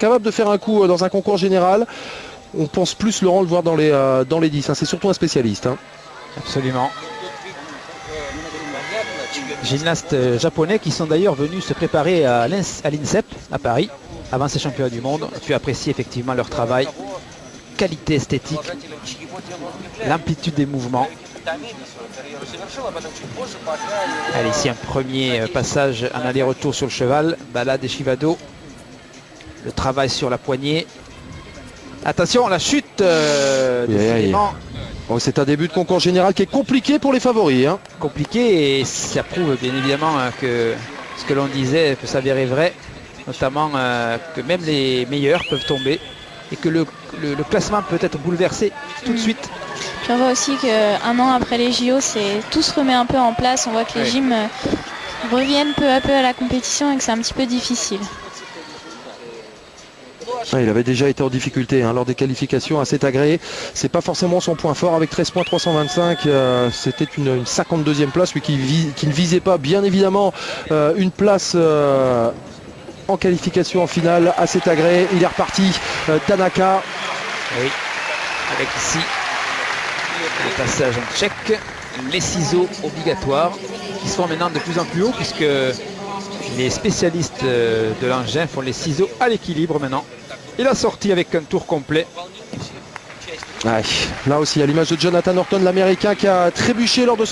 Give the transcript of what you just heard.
capable de faire un coup dans un concours général. On pense plus, Laurent, le voir dans les 10. Hein. C'est surtout un spécialiste. Hein. Absolument. Gymnastes japonais qui sont d'ailleurs venus se préparer à l'INSEP à Paris avant ces championnats du monde. Tu apprécies effectivement leur travail, qualité esthétique, l'amplitude des mouvements. Allez, ici un premier passage en aller-retour sur le cheval, balade et Shivado. Le travail sur la poignée. Attention, la chute décidément. Oh, c'est un début de concours général qui est compliqué pour les favoris. Hein. Compliqué, et ça prouve bien évidemment que ce que l'on disait peut s'avérer vrai, notamment que même les meilleurs peuvent tomber et que le classement peut être bouleversé tout de suite. Puis on voit aussi qu'un an après les JO, tout se remet un peu en place. On voit que les gyms reviennent peu à peu à la compétition et que c'est un petit peu difficile. Il avait déjà été en difficulté lors des qualifications à cet agrégé. C'est pas forcément son point fort avec 13 points 325. C'était une 52e place, lui qui ne visait pas bien évidemment une place en qualification en finale à cet agrégé. Il est reparti, Tanaka. Oui, avec ici le passage en tchèque, les ciseaux obligatoires qui se font maintenant de plus en plus haut puisque les spécialistes de l'engin font les ciseaux à l'équilibre maintenant. Et la sortie avec un tour complet. Ouais, là aussi, à l'image de Jonathan Horton, l'américain qui a trébuché lors de